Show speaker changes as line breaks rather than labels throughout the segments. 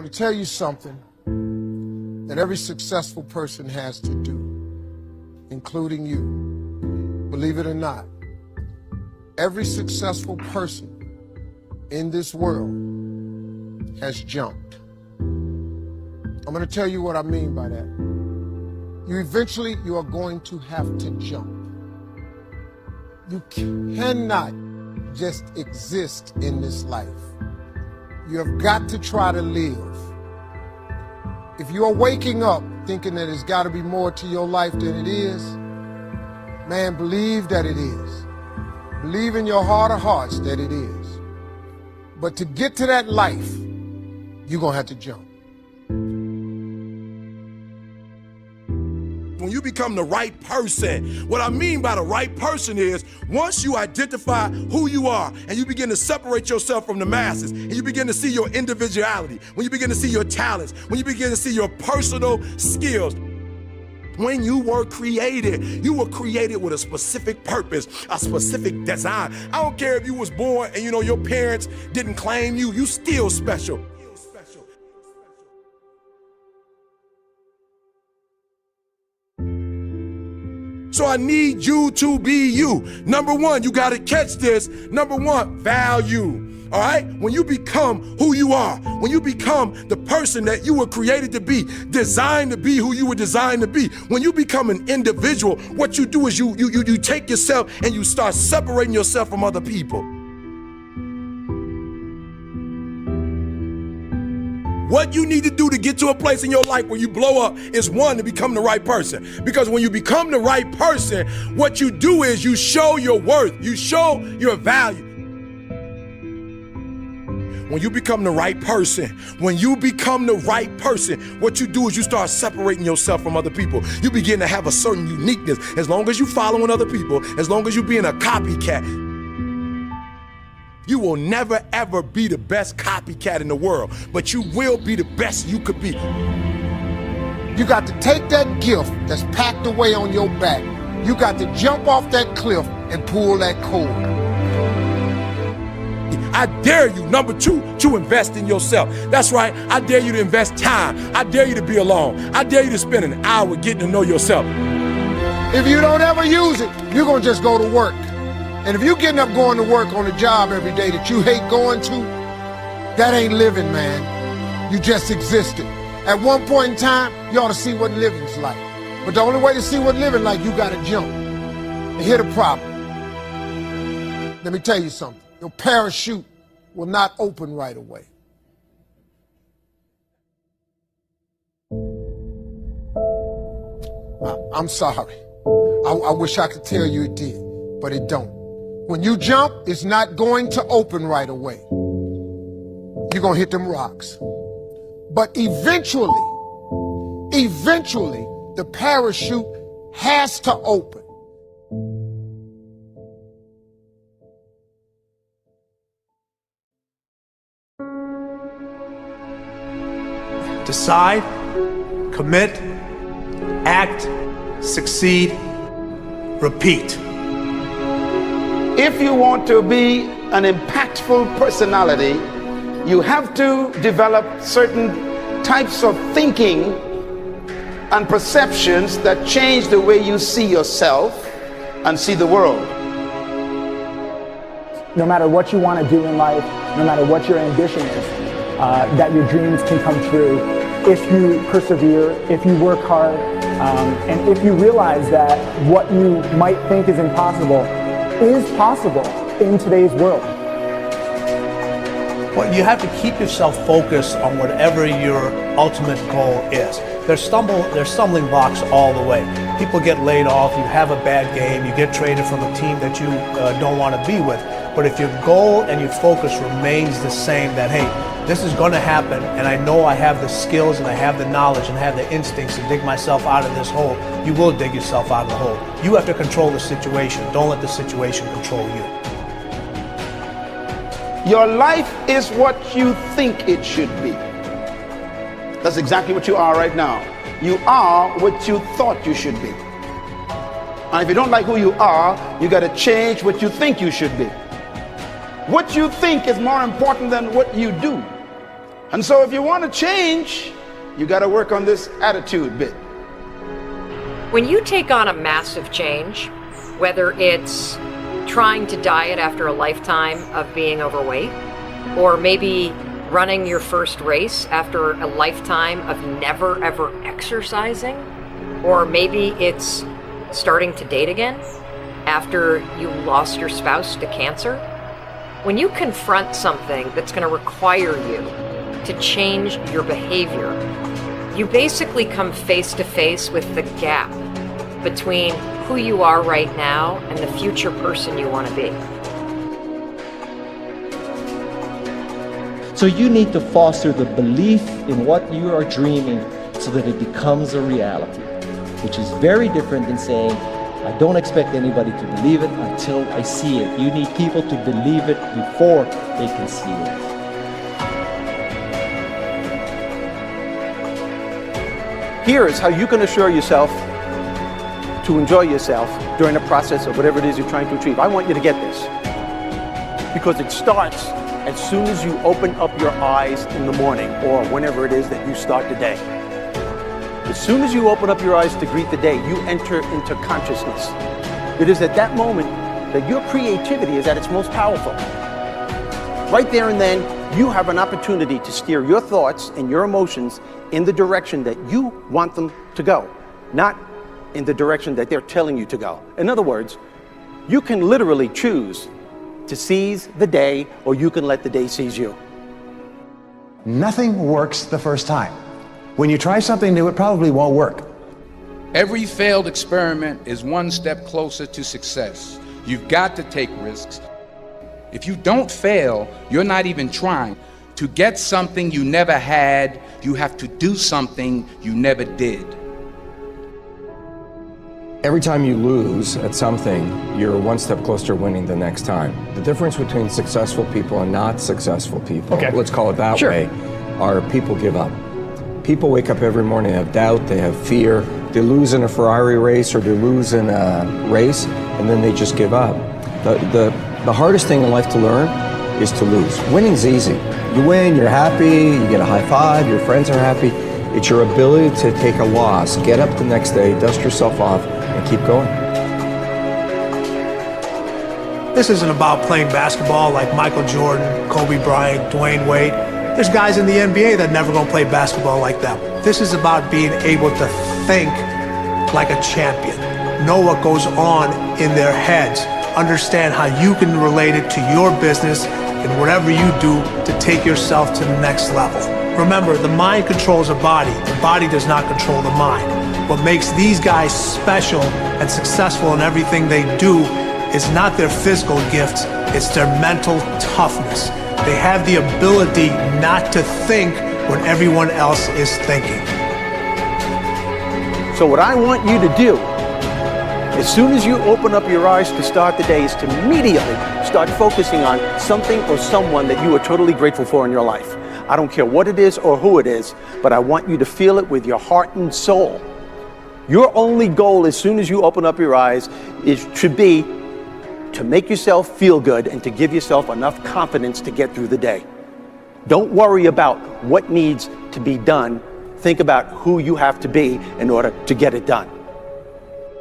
going to tell you something that every successful person has to do, including you. Believe it or not, every successful person in this world has jumped. I'm going to tell you what I mean by that. You are going to have to jump. You cannot just exist in this life. You have got to try to live. If you are waking up thinking that there's got to be more to your life than it is, man, believe that it is. Believe in your heart of hearts that it is. But to get to that life, you're going to have to jump.
When you become the right person, what I mean by the right person is once you identify who you are and you begin to separate yourself from the masses and you begin to see your individuality, when you begin to see your talents, when you begin to see your personal skills. When you were created with a specific purpose, a specific design. I don't care if you was born and your parents didn't claim you, you still special. So I need you to be you. Number one, you gotta catch this. Number one, value. All right? When you become who you are, when you become the person that you were created to be, designed to be who you were designed to be, when you become an individual, what you do is you take yourself and you start separating yourself from other people. What you need to do to get to a place in your life where you blow up is one, to become the right person. Because when you become the right person, what you do is you show your worth, you show your value. When you become the right person, what you do is you start separating yourself from other people. You begin to have a certain uniqueness. As long as you following other people, as long as you being a copycat, you will never ever be the best copycat in the world, but you will be the best you could be.
You got to take that gift that's packed away on your back. You got to jump off that cliff and pull that cord.
I dare you, number two, to invest in yourself. That's right, I dare you to invest time. I dare you to be alone. I dare you to spend an hour getting to know yourself.
If you don't ever use it, you're gonna just go to work. And if you're getting up going to work on a job every day that you hate going to, that ain't living, man. You just existed. At one point in time, you ought to see what living's like. But the only way to see what living like, you gotta jump. And here's the problem. Let me tell you something. Your parachute will not open right away. I'm sorry. I wish I could tell you it did, but it don't. When you jump, it's not going to open right away. You're going to hit them rocks. But eventually, the parachute has to open.
Decide, commit, act, succeed, repeat.
If you want to be an impactful personality, you have to develop certain types of thinking and perceptions that change the way you see yourself and see the world.
No matter what you want to do in life, no matter what your ambition is, that your dreams can come true if you persevere, if you work hard, and if you realize that what you might think is impossible is possible in today's world.
Well, you have to keep yourself focused on whatever your ultimate goal is. There's stumbling blocks all the way. People get laid off, you have a bad game, you get traded from a team that you don't want to be with. But if your goal and your focus remains the same, that hey, this is going to happen, and I know I have the skills and I have the knowledge and I have the instincts to dig myself out of this hole, you will dig yourself out of the hole. You have to control the situation. Don't let the situation control you.
Your life is what you think it should be. That's exactly what you are right now. You are what you thought you should be. And if you don't like who you are, you got to change what you think you should be. What you think is more important than what you do. And so if you want to change, you got to work on this attitude bit.
When you take on a massive change, whether it's trying to diet after a lifetime of being overweight, or maybe running your first race after a lifetime of never ever exercising, or maybe it's starting to date again after you lost your spouse to cancer, when you confront something that's going to require you to change your behavior, you basically come face to face with the gap between who you are right now and the future person you want to be.
So you need to foster the belief in what you are dreaming so that it becomes a reality, which is very different than saying, I don't expect anybody to believe it until I see it. You need people to believe it before they can see it.
Here is how you can assure yourself to enjoy yourself during the process of whatever it is you're trying to achieve. I want you to get this, because it starts as soon as you open up your eyes in the morning, or whenever it is that you start the day. As soon as you open up your eyes to greet the day, you enter into consciousness. It is at that moment that your creativity is at its most powerful. Right there and then, you have an opportunity to steer your thoughts and your emotions in the direction that you want them to go, not in the direction that they're telling you to go. In other words, you can literally choose to seize the day, or you can let the day seize you.
Nothing works the first time. When you try something new, it probably won't work.
Every failed experiment is one step closer to success. You've got to take risks. If you don't fail, you're not even trying. To get something you never had, you have to do something you never did.
Every time you lose at something, you're one step closer to winning the next time. The difference between successful people and not successful people, let's call it that way, are people give up. People wake up every morning, they have doubt, they have fear, they lose in a Ferrari race or they lose in a race, and then they just give up. The hardest thing in life to learn is to lose. Winning's easy. You win, you're happy, you get a high five, your friends are happy. It's your ability to take a loss, get up the next day, dust yourself off, and keep going.
This isn't about playing basketball like Michael Jordan, Kobe Bryant, Dwayne Wade. There's guys in the NBA that never gonna play basketball like that. This is about being able to think like a champion, know what goes on in their heads, understand how you can relate it to your business and whatever you do to take yourself to the next level. Remember, the mind controls the body does not control the mind. What makes these guys special and successful in everything they do is not their physical gifts, it's their mental toughness. They have the ability not to think when everyone else is thinking.
So what I want you to do, as soon as you open up your eyes to start the day, is to immediately start focusing on something or someone that you are totally grateful for in your life. I don't care what it is or who it is, but I want you to feel it with your heart and soul. Your only goal as soon as you open up your eyes should be to make yourself feel good and to give yourself enough confidence to get through the day. Don't worry about what needs to be done. Think about who you have to be in order to get it done.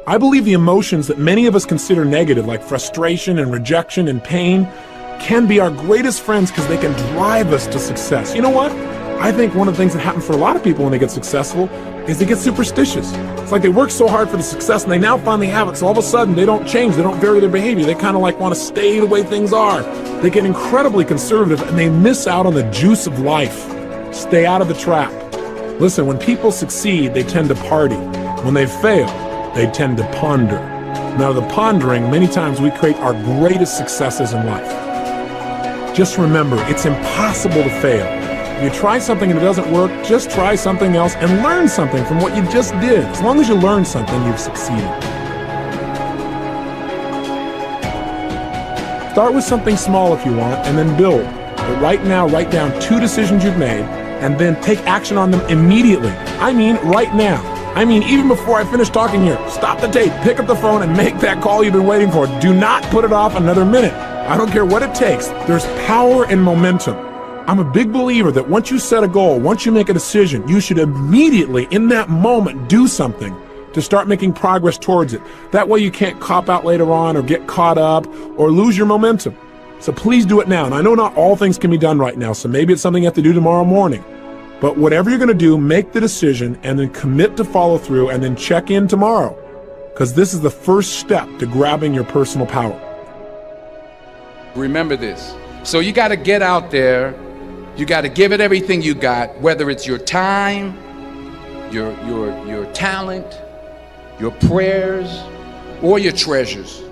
I believe the emotions that many of us consider negative, like frustration and rejection and pain, can be our greatest friends because they can drive us to success. You know what? I think one of the things that happens for a lot of people when they get successful is they get superstitious. It's like they work so hard for the success and they now finally have it, so all of a sudden they don't change, they don't vary their behavior, they kind of like want to stay the way things are. They get incredibly conservative and they miss out on the juice of life. Stay out of the trap. Listen, when people succeed, they tend to party. When they fail, they tend to ponder. Now, the pondering, many times we create our greatest successes in life. Just remember, it's impossible to fail. If you try something and it doesn't work, just try something else and learn something from what you just did. As long as you learn something, you've succeeded. Start with something small if you want, and then build. But right now, write down 2 decisions you've made, and then take action on them immediately. I mean, right now. I mean, even before I finish talking here, stop the tape, pick up the phone, and make that call you've been waiting for. Do not put it off another minute. I don't care what it takes. There's power in momentum. I'm a big believer that once you set a goal, once you make a decision, you should immediately, in that moment, do something to start making progress towards it. That way you can't cop out later on or get caught up or lose your momentum. So please do it now. And I know not all things can be done right now, so maybe it's something you have to do tomorrow morning. But whatever you're going to do, make the decision and then commit to follow through and then check in tomorrow. Because this is the first step to grabbing your personal power.
Remember this. So you got to get out there. You got to give it everything you got, whether it's your time, your talent, your prayers, or your treasures.